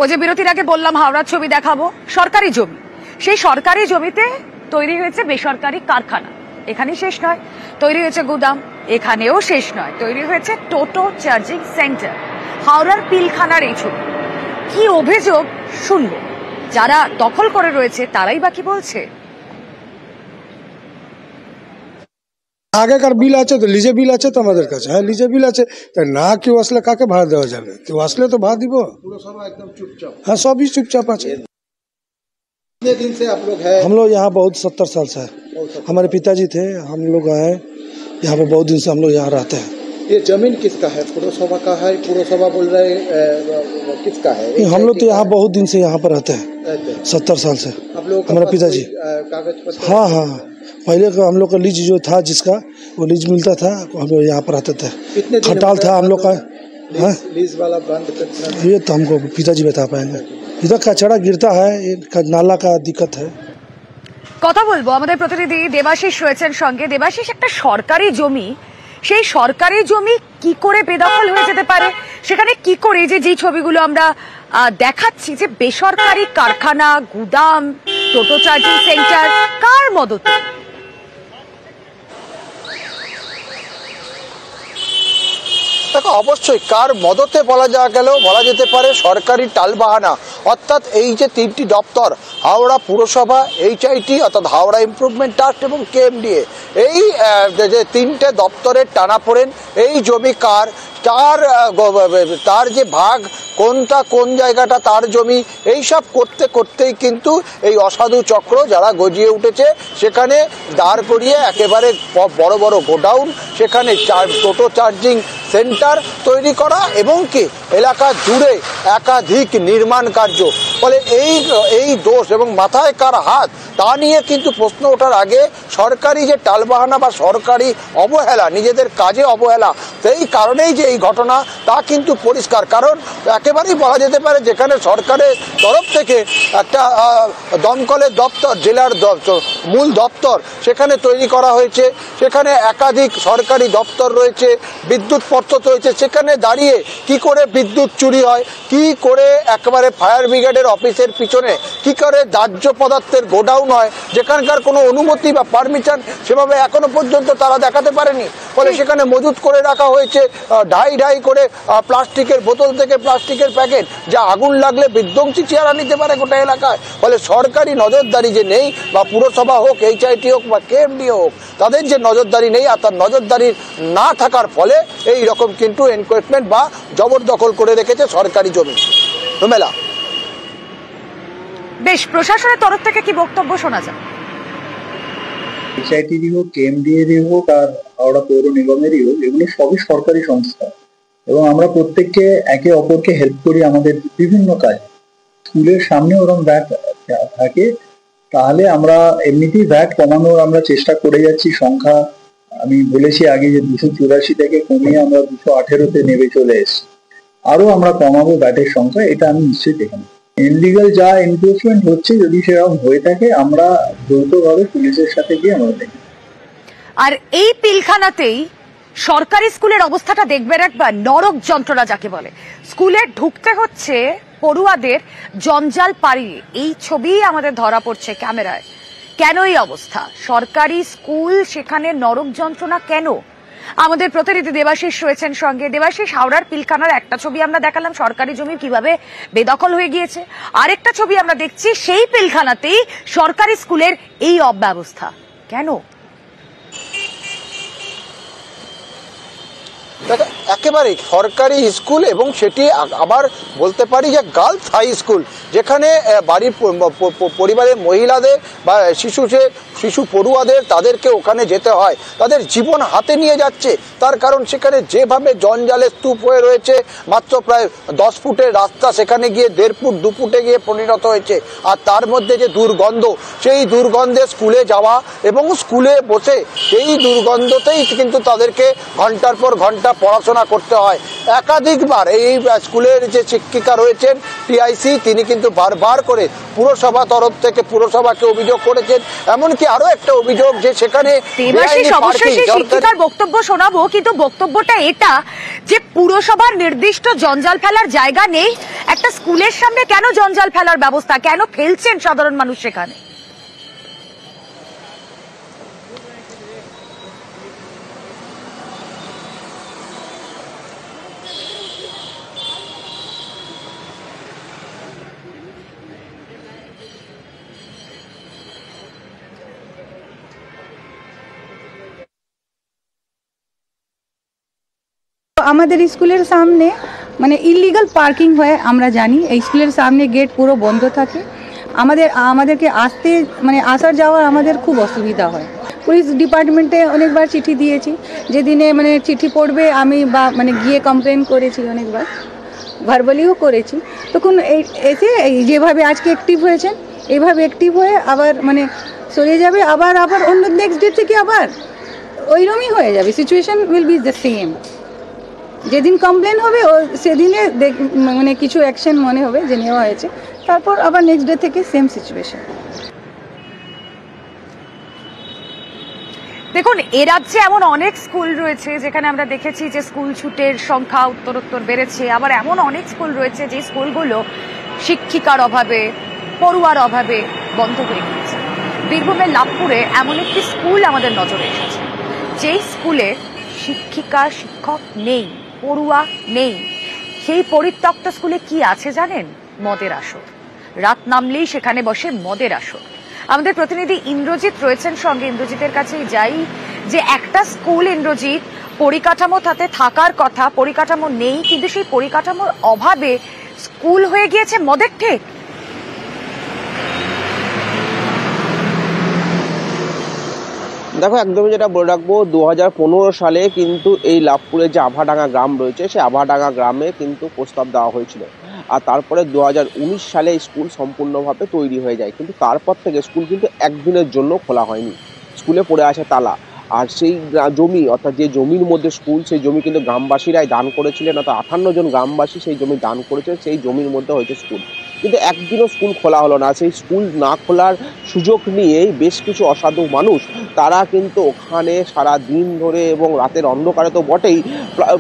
ওই যে বিরতির আগে বললাম হাওড়ার ছবি দেখাবো, সরকারি জমি, সেই সরকারি জমিতে তৈরি হয়েছে বেসরকারি কারখানা। এখানেই শেষ নয়, তৈরি হয়েছে গুদাম, এখানেও শেষ নয়, তৈরি হয়েছে টোটো চার্জিং সেন্টার। হাওড়ার পিলখানার এই ছবি, কি অভিযোগ শুনবো, যারা দখল করে রয়েছে তারাই বাকি বলছে। আগেকার বিল আছে তো, লিজে বিল আছে তো আমাদের কাছে, হ্যাঁ লিজে বিল আছে, তাই না কেউ আসলে কাকে ভাড়া দেওয়া যাবে? কেউ আসলে তো ভাড়া দিব। হ্যাঁ সবই চুপচাপ আছে। कितने दिन से आप लोग हैं? हम लोग यहाँ बहुत 70 साल से है। हमारे पिताजी थे, हम लोग आए यहाँ पे बहुत दिन से, हम लोग यहाँ रहते हैं। ये जमीन किसका है? पुरसभा का है? पुरसभा बोल रहे किसका है? हम लोग तो यहाँ बहुत दिन से यहाँ पर रहते हैं, 70 साल से। हमारे पिताजी कागज पत्र? हाँ हाँ, पहले हम लोग का लीज जो था, जिसका वो लीज मिलता था, हम लोग यहाँ पर रहते थे। खटाल था हम लोग का। लीज वाला बंद कितना? ये तो हमको पिताजी बता पाएंगे। इधर कचरा गिरता है, नाला का दिक्कत है। কথা বলবো, আমাদের প্রতিনিধি দেবাশিস রয়েছেন সঙ্গে। দেবাশিস, একটা সরকারি জমি, সেই সরকারি জমি কি করে বেদখল হয়ে যেতে পারে? সেখানে কি করে যে ছবিগুলো আমরা দেখাচ্ছি, যে বেসরকারি কারখানা, গুদাম, টোটো চার্জিং সেন্টার, কার মদতে? দেখো, অবশ্যই কার মদতে বলা বলা যেতে পারে সরকারি টালবাহানা। অর্থাৎ এই যে তিনটি দপ্তর, হাওড়া পুরসভা, HIT অর্থাৎ হাওড়া ইমপ্রুভমেন্ট ট্রাস্ট এবং KMDA, এই যে তিনটে দপ্তরের টানাপোড়েন, এই জমি কার, তার যে ভাগ কোনটা, কোন জায়গাটা তার জমি, এই সব করতে করতেই কিন্তু এই অসাধু চক্র যারা গজিয়ে উঠেছে, সেখানে দাঁড় করিয়ে একেবারে বড় বড় গোডাউন, সেখানে টোটো চার্জিং সেন্টার তৈরি করা এবং কি এলাকা জুড়ে একাধিক নির্মাণ কার্য। ফলে এই দোষ এবং মাথায় কার হাত, তা নিয়ে কিন্তু প্রশ্ন ওঠার আগে সরকারি যে টালবাহানা বা সরকারি অবহেলা, নিজেদের কাজে অবহেলা, সেই কারণেই যে এই ঘটনা, তা কিন্তু পরিষ্কার। কারণ একেবারেই বলা যেতে পারে যেখানে সরকারের তরফ থেকে একটা দমকলের দপ্তর, জেলার মূল দপ্তর সেখানে তৈরি করা হয়েছে, সেখানে একাধিক সরকারি দপ্তর রয়েছে, বিদ্যুৎ পর্ষদ রয়েছে, সেখানে দাঁড়িয়ে কি করে বিদ্যুৎ চুরি হয়, কি করে একেবারে ফায়ার ব্রিগেডের অফিসের পিছনে কি করে দাহ্য পদার্থের গোডাউন হয়, যেখানকার কোনো অনুমতি বা পারমিশন সেভাবে এখনো পর্যন্ত তারা দেখাতে পারেনি। ফলে সেখানে মজুত করে রাখা হয়েছে ঢাই করে প্লাস্টিকের বোতল থেকে প্লাস্টিকের প্যাকেট, যা আগুন লাগলে বিধ্বংসী চেহারা নিতে পারে গোটা এলাকায়। ফলে সরকারি নজরদারি যে নেই, বা পুরসভা হোক, HIT হোক বা KMDA হোক, তাদের যে নজরদারি নেই, আর তার নজরদারি না থাকার ফলে এই রকম কিন্তু এনক্রোচমেন্ট বা জবরদখল করে রেখেছে সরকারি জমি। মেলা বেশ, প্রশাসনের তরফ থেকে কি বক্তব্য শোনা যায়? HIT হোক, KMDA হোক আর হাওড়া পৌর নিগমেরই হোক, এগুলো সবই সরকারি সংস্থা এবং আমরা প্রত্যেককে একে অপরকে হেল্প করি আমাদের বিভিন্ন কাজ। স্কুলের সামনে ওরকম ভ্যাট থাকে, তাহলে আমরা এমনিতেই ভ্যাট কমানোর আমরা চেষ্টা করে যাচ্ছি। সংখ্যা আমি বলেছি আগে যে 284 থেকে কমিয়ে আমরা 218-তে নেমে চলে এসেছি। আরো আমরা কমাবো ভ্যাটের সংখ্যা, এটা আমি নিশ্চয়ই দেখে নেব। ইনলিগাল যা এনফোর্সমেন্ট হচ্ছে, যদি সেরকম হয়ে থাকে আমরা দ্রুতভাবে পুলিশের সাথে গিয়ে আমরা দেখি। আর এই পিলখানাতেই সরকারি স্কুলের অবস্থাটা দেখবেন একবার, নরক যন্ত্রণা যাকে বলে। স্কুলে ঢুকতে হচ্ছে পড়ুয়াদের জঞ্জাল পাড়িয়ে, এই ছবি আমাদের ধরা পড়ছে ক্যামেরায়। কেন এই অবস্থা? সরকারি স্কুল, সেখানে নরক যন্ত্রণা কেন? আমাদের প্রতিনিধি দেবাশিস রয়েছেন সঙ্গে। দেবাশিস, হাওড়ার পিলখানার একটা ছবি আমরা দেখালাম, সরকারি জমি কিভাবে বেদখল হয়ে গিয়েছে, আরেকটা ছবি আমরা দেখছি সেই পিলখানাতেই সরকারি স্কুলের এই অব্যবস্থা কেন? একেবারে সরকারি স্কুল, এবং সেটি আবার বলতে পারি যে গার্লস হাই স্কুল, যেখানে বাড়ির পরিবারের মহিলাদের বা শিশু পড়ুয়াদের তাদেরকে ওখানে যেতে হয়, তাদের জীবন হাতে নিয়ে যাচ্ছে। তার কারণ সেখানে যেভাবে জঞ্জালের স্তূপ হয়ে রয়েছে, মাত্র প্রায় 10 ফুটের রাস্তা সেখানে গিয়ে 1.5 ফুট 2 ফুটে গিয়ে পরিণত হয়েছে। আর তার মধ্যে যে দুর্গন্ধ, সেই দুর্গন্ধে স্কুলে যাওয়া এবং স্কুলে বসে এই দুর্গন্ধতেই কিন্তু তাদেরকে ঘন্টার পর ঘন্টা ঘন্টা পড়াশোনা করতে হয়। একাধিকবার এই স্কুলের যে শিক্ষিকা রয়েছেন টিআইসি, তিনি কিন্তু বারবার করে পুরসভা তরফ থেকে পুরসভাকে অভিযোগ করেছেন। এমনকি আরো একটা অভিযোগ যে সেখানে শিক্ষিকার বক্তব্য শোনাবো, কিন্তু বক্তব্যটা এটা যে পুরসভার নির্দিষ্ট জঞ্জাল ফেলার জায়গা নেই, একটা স্কুলের সামনে কেন জঞ্জাল ফেলার ব্যবস্থা, কেন ফেলছেন সাধারণ মানুষ সেখানে? আমাদের স্কুলের সামনে মানে ইলিগাল পার্কিং হয়, আমরা জানি। এই স্কুলের সামনে গেট পুরো বন্ধ থাকে, আমাদেরকে আসতে মানে আসার যাওয়ার আমাদের খুব অসুবিধা হয়। পুলিশ ডিপার্টমেন্টে অনেকবার চিঠি দিয়েছি, যেদিনে মানে চিঠি পড়বে আমি বা মানে গিয়ে কমপ্লেন করেছি, অনেকবার ভার্বালিও করেছি। তখন এসে যেভাবে আজকে অ্যাক্টিভ হয়েছেন এইভাবে অ্যাক্টিভ হয়ে আবার মানে সরে যাবে, আবার অন্য নেক্সট ডে থেকে আবার ওইরকমই হয়ে যাবে। Situation will be the same. যেদিন কমপ্লেন হবে সেদিনে মানে কিছু অ্যাকশন মনে হবে যে নেওয়া হয়েছে, তারপর আবার নেক্সট ডে থেকে সেম সিচুয়েশন। দেখুন, এ রাজ্যে এমন অনেক স্কুল রয়েছে যেখানে আমরা দেখেছি যে স্কুল ছুটের সংখ্যা উত্তরোত্তর বেড়েছে, আবার এমন অনেক স্কুল রয়েছে যে স্কুলগুলো শিক্ষিকার অভাবে, পড়ুয়ার অভাবে বন্ধ হয়ে গিয়েছে। বীরভূমের লাভপুরে এমন একটি স্কুল আমাদের নজরে এসেছে, যেই স্কুলে শিক্ষিকা শিক্ষক নেই, পড়ুয়া নেই। সেই পরিত্যক্ত স্কুলে কি আছে জানেন? মদের আসর। রাত নামলেই সেখানে বসে মদের আসর। আমাদের প্রতিনিধি ইন্দ্রজিৎ রয়েছেন সঙ্গে, ইন্দ্রজিতের কাছেই যাই যে একটা স্কুল, ইন্দ্রজিৎ, পরিকাঠামো তাতে থাকার কথা, পরিকাঠামো নেই, কিন্তু সেই পরিকাঠামোর অভাবে স্কুল হয়ে গিয়েছে মদের ঠেক। দেখো, একদমই যেটা বলে রাখবো, 2015 সালে কিন্তু এই লাভপুরের যে আভাডাঙ্গা গ্রাম রয়েছে, সেই আভাডাঙ্গা গ্রামে কিন্তু প্রস্তাব দেওয়া হয়েছিল। আর তারপরে 2019 সালে স্কুল সম্পূর্ণভাবে তৈরি হয়ে যায়, কিন্তু তারপর থেকে স্কুল কিন্তু একদিনের জন্য খোলা হয়নি। স্কুলে পড়ে আছে তালা। আর সেই জমি, অর্থাৎ যে জমির মধ্যে স্কুল, সেই জমি কিন্তু গ্রামবাসীরাই দান করেছিলেন, অর্থাৎ 58 জন গ্রামবাসী সেই জমি দান করেছে, সেই জমির মধ্যে হয়েছে স্কুল। কিন্তু একদিনও স্কুল খোলা হলো না। সেই স্কুল না খোলার সুযোগ নিয়েই বেশ কিছু অসাধু মানুষ, তারা কিন্তু ওখানে সারা দিন ধরে, এবং রাতের অন্ধকারে তো বটেই,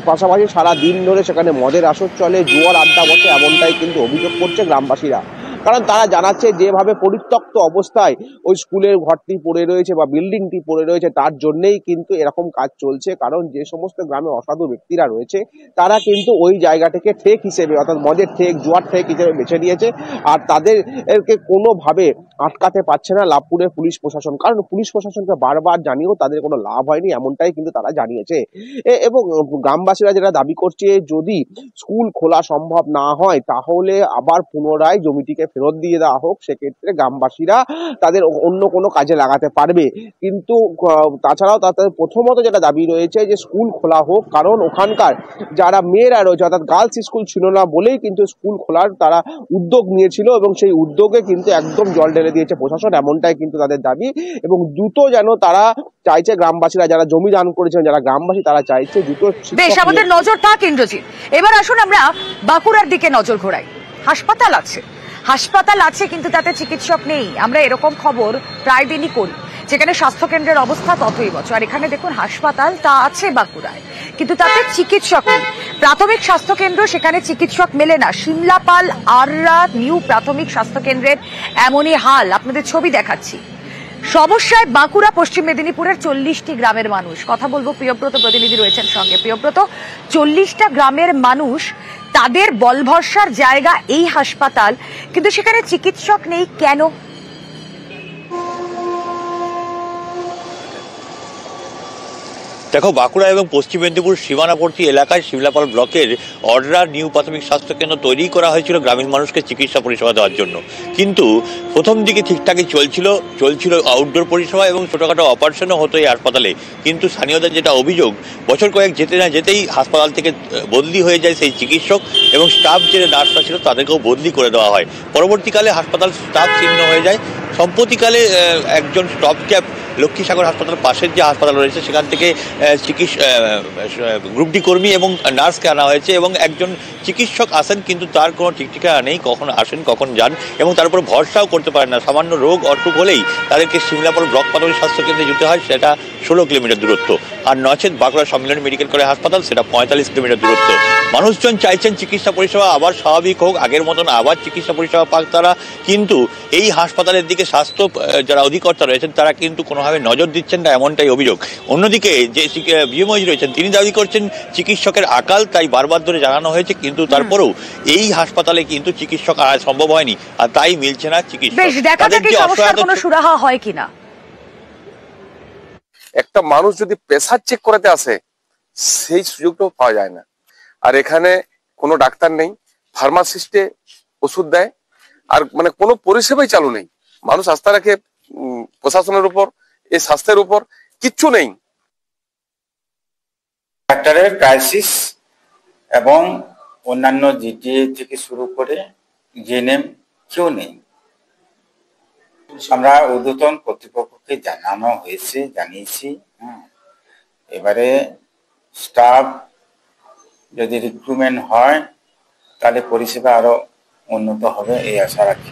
পাশাপাশি সারা দিন ধরে সেখানে মদের আসর চলে, জুয়ার আড্ডা বসে, এমনটাই কিন্তু অভিযোগ করছে গ্রামবাসীরা। কারণ তারা জানাচ্ছে যেভাবে পরিত্যক্ত অবস্থায় ওই স্কুলের ঘরটি পড়ে রয়েছে বা বিল্ডিংটি পড়ে রয়েছে, তার জন্যেই কিন্তু এরকম কাজ চলছে। কারণ যে সমস্ত গ্রামে অসাধু ব্যক্তিরা রয়েছে, তারা কিন্তু ওই জায়গাটাকে ঠেক হিসেবে, অর্থাৎ মদের ঠেক, জুয়ার ঠেক হিসেবে বেছে নিয়েছে। আর তাদেরকে কোনোভাবে আটকাতে পারছে না লাভপুরের পুলিশ প্রশাসন। কারণ পুলিশ প্রশাসনকে বারবার জানিয়েও তাদের কোনো লাভ হয়নি, এমনটাই কিন্তু তারা জানিয়েছে। এবং গ্রামবাসীরা যেটা দাবি করছে, যদি স্কুল খোলা সম্ভব না হয় তাহলে আবার পুনরায় জমিটিকে ফেরত দিয়ে দেওয়া হোক। সেক্ষেত্রে গ্রামবাসীরা তাদের অন্য কোনো কাজে লাগাতে পারবে। কিন্তু তাছাড়াও তাদের প্রথমত যেটা দাবি রয়েছে যে স্কুল খোলা হোক, কারণ ওখানকার যারা মেয়েরা রয়েছে, অর্থাৎ গার্লস স্কুল ছিল না বলেই কিন্তু স্কুল খোলার তারা উদ্যোগ নিয়েছিল, এবং সেই উদ্যোগে কিন্তু একদম জল ঢেলে দিয়েছে প্রশাসন, এমনটাই কিন্তু তাদের দাবি। এবং দ্রুত যেন তারা চাইছে, গ্রামবাসীরা যারা জমি দান করেছেন, যারা গ্রামবাসী, তারা চাইছে দ্রুত। বেশ, আমাদের নজর থাক ইন্দ্রজিৎ। এবার আসুন আমরা বাঁকুড়ার দিকে নজর ঘোরাই। হাসপাতাল আছে কিন্তু তাতে চিকিৎসক নেই। আমরা এরকম খবর প্রায় দিনই করি, যেখানে স্বাস্থ্যকেন্দ্রের অবস্থা ততই বছর। আর এখানে দেখুন, হাসপাতাল তা আছে বাঁকুড়ায়, কিন্তু তাতে চিকিৎসক নেই। প্রাথমিক স্বাস্থ্যকেন্দ্র, সেখানে চিকিৎসক মেলে না। সিমলাপাল আররা নিউ প্রাথমিক স্বাস্থ্যকেন্দ্রের এমনই হাল, আপনাদের ছবি দেখাচ্ছি। সমস্যায় বাঁকুড়া পশ্চিম মেদিনীপুরের 40টি গ্রামের মানুষ। কথা বলবো, প্রিয়ব্রত প্রতিনিধি রয়েছেন সঙ্গে। প্রিয়ব্রত, 40টা গ্রামের মানুষ, তাদের বল ভরসার জায়গা এই হাসপাতাল, কিন্তু সেখানে চিকিৎসক নেই কেন? দেখো, বাঁকুড়া এবং পশ্চিম মেদিনীপুর সীমানাবর্তী এলাকায় সিমলাপাল ব্লকের অররা নিউ প্রাথমিক স্বাস্থ্যকেন্দ্র তৈরি করা হয়েছিল গ্রামীণ মানুষকে চিকিৎসা পরিষেবা দেওয়ার জন্য। কিন্তু প্রথম দিকে ঠিকঠাকই চলছিল আউটডোর পরিষেবা এবং ছোটোখাটো অপারেশনও হতো এই হাসপাতালে। কিন্তু স্থানীয়দের যেটা অভিযোগ, বছর কয়েক যেতে না যেতেই হাসপাতাল থেকে বদলি হয়ে যায় সেই চিকিৎসক, এবং স্টাফ যে নার্সরা ছিল তাদেরকেও বদলি করে দেওয়া হয়। পরবর্তীকালে হাসপাতাল স্টাফ ছিন্ন হয়ে যায়। সম্প্রতিকালে একজন স্টপ ক্যাপ লক্ষ্মীসাগর হাসপাতালের পাশের যে হাসপাতাল রয়েছে সেখান থেকে গ্রুপ ডি কর্মী এবং নার্সকে আনা হয়েছে এবং একজন চিকিৎসক আসেন, কিন্তু তার কোনো ঠিক ঠিকানা নেই, কখন আসেন কখন যান এবং তার উপর ভরসাও করতে পারেন না। সামান্য রোগ অসুখ হলেই তাদেরকে সিমলাপাল ব্লক প্রাথমিক স্বাস্থ্যকেন্দ্রে যেতে হয়, সেটা 16 কিলোমিটার দূরত্ব, আর নচেত বাঁকুড়া সম্মিলনী মেডিকেল কলেজ হাসপাতাল, সেটা 45 কিলোমিটার দূরত্ব। মানুষজন চাইছেন চিকিৎসা পরিষেবা আবার স্বাভাবিক হোক, আগের মতন আবার চিকিৎসা পরিষেবা পাক তারা, কিন্তু এই হাসপাতালের দিকে স্বাস্থ্য যারা অধিকর্তা রয়েছেন তারা কিন্তু কোনোভাবে নজর দিচ্ছেন না, এমনটাই অভিযোগ। অন্যদিকে যে বিএমওই রয়েছেন তিনি দাবি করছেন চিকিৎসকের আকাল, তাই বারবার ধরে জানানো হয়েছে, কিন্তু তারপরেও এই হাসপাতালে কিন্তু চিকিৎসক আনা সম্ভব হয়নি, আর তাই মিলছে না চিকিৎসক। বেশ, দেখা যাক এই সমস্যার কোনো সুরাহা হয় কিনা। একটা মানুষ যদি প্রেসার চেক করাতে আসে সেই সুযোগটাও পাওয়া যায় না, আর এখানে কোনো ডাক্তার নেই, ফার্মাসিস্টে ওষুধ দেয়, আর মানে কোনো পরিষেবাই চালু নেই। মানুষ আস্থা রাখে প্রশাসনের উপর, এই স্বাস্থ্যের উপর, কিচ্ছু নেই। ডাক্তারের ক্রাইসিস এবং অন্যান্য জিটিএ থেকে শুরু করে জিএনএম কেউ নেই। আমরা ঊর্ধ্বতন কর্তৃপক্ষকে জানিয়েছি। এবারে স্টাফ যদি রিক্রুটমেন্ট হয় তাহলে পরিষেবা আরো উন্নত হবে এই আশা রাখি।